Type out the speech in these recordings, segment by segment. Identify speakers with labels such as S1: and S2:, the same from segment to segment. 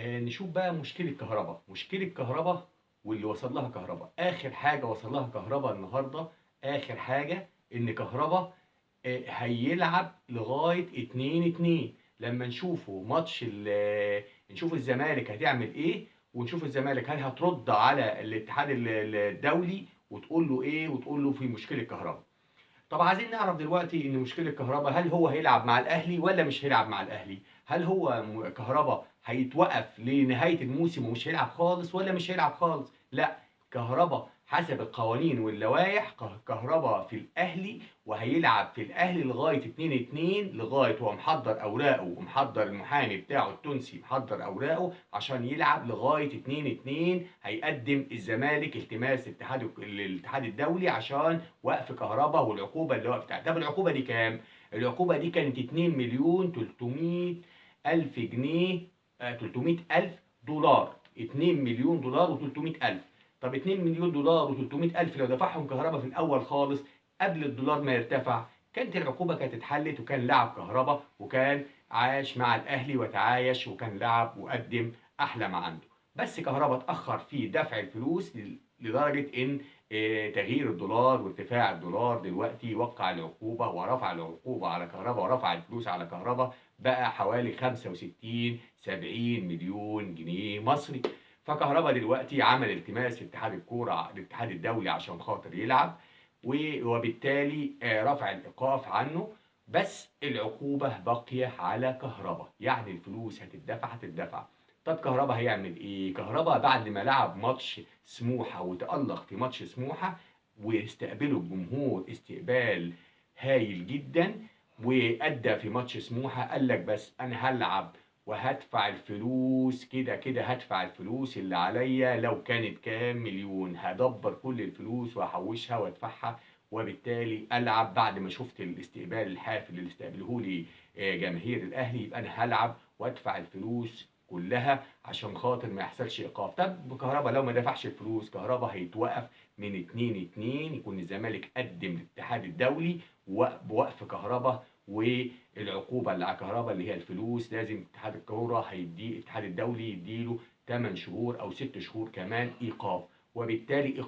S1: نشوف بقى مشكلة كهربا، مشكلة كهربا واللي وصل لها كهربا. آخر حاجة وصل لها كهربا النهاردة، آخر حاجة إن كهربا هيلعب لغاية 2-2. لما نشوفوا ماتش نشوف الزمالك هتعمل إيه، ونشوف الزمالك هل هترد على الاتحاد الدولي وتقول له إيه، وتقول له في مشكلة كهربا. طب عايزين نعرف دلوقتي ان مشكله كهربا، هل هو هيلعب مع الاهلي ولا مش هيلعب مع الاهلي؟ هل هو كهربا هيتوقف لنهايه الموسم ومش هيلعب خالص ولا مش هيلعب خالص؟ لا، كهربا حسب القوانين واللوائح كهربا في الاهلي، وهيلعب في الاهلي لغايه 2-2، لغايه هو محضر اوراقه ومحضر المحامي بتاعه التونسي محضر اوراقه عشان يلعب لغايه 2-2. هيقدم الزمالك التماس الاتحاد الدولي عشان وقف كهربا والعقوبه اللي وقفتها. طب العقوبه دي كام؟ العقوبه دي كانت 2 مليون 300 الف جنيه، 300 الف دولار. 2 مليون دولار و300 الف. طب 2 مليون دولار و300 الف لو دفعهم كهربا في الاول خالص قبل الدولار ما يرتفع، كانت العقوبه كانت اتحلت وكان لعب كهربا وكان عاش مع الاهلي وتعايش وكان لعب وقدم احلى ما عنده. بس كهربا اتاخر في دفع الفلوس لدرجه ان تغيير الدولار وارتفاع الدولار دلوقتي وقع العقوبه ورفع العقوبه على كهربا ورفع الفلوس على كهربا، بقى حوالي 65 70 مليون جنيه مصري. فكهربا دلوقتي عمل التماس لاتحاد الكوره الاتحاد الدولي عشان خاطر يلعب، وبالتالي رفع الايقاف عنه. بس العقوبه باقيه على كهربا، يعني الفلوس هتدفع. طب كهربا هيعمل ايه؟ كهربا بعد ما لعب ماتش سموحه وتألق في ماتش سموحه واستقبله الجمهور استقبال هايل جدا، وأدى في ماتش سموحه قال لك بس انا هلعب وهدفع الفلوس، كده كده هدفع الفلوس اللي عليا لو كانت كام مليون، هدبر كل الفلوس وهحوشها وادفعها، وبالتالي العب بعد ما شفت الاستقبال الحافل اللي استقبله لي جماهير الاهلي، يبقى انا هلعب وادفع الفلوس كلها عشان خاطر ما يحصلش ايقاف. طب كهربا لو ما دفعش الفلوس كهربا هيتوقف من 2-2، يكون الزمالك قدم للاتحاد الدولي بوقف كهربا، والعقوبه اللي على كهربا اللي هي الفلوس لازم اتحاد الكوره هيدي الاتحاد الدولي يديله 8 شهور او 6 شهور كمان ايقاف. وبالتالي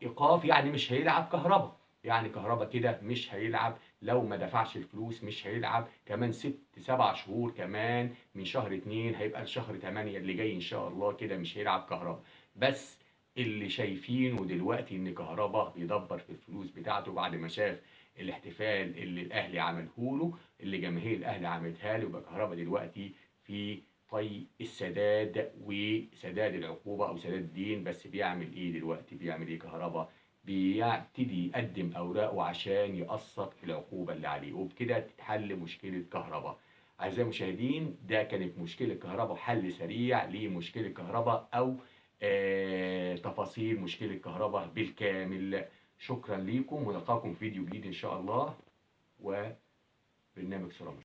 S1: ايقاف يعني مش هيلعب كهربا، يعني كهربا كده مش هيلعب لو ما دفعش الفلوس، مش هيلعب كمان 6 7 شهور كمان من شهر 2 هيبقى لشهر 8 اللي جاي ان شاء الله كده مش هيلعب كهربا. بس اللي شايفينه دلوقتي ان كهربا بيدبر في الفلوس بتاعته بعد ما شاف الاحتفال اللي الاهلي عمله له، اللي جماهير الاهلي عملتها له. يبقى كهربا دلوقتي في طي السداد وسداد العقوبه او سداد الدين. بس بيعمل ايه دلوقتي؟ بيعمل ايه كهربا؟ بيبتدي يقدم اوراقه عشان يقسط العقوبه اللي عليه، وبكده تتحل مشكله كهربا. اعزائي المشاهدين، ده كانت مشكله كهربا، حل سريع لمشكله كهربا او تفاصيل مشكله كهربا بالكامل. شكرا ليكم ونلقاكم في فيديو جديد ان شاء الله وبرنامج سرعة.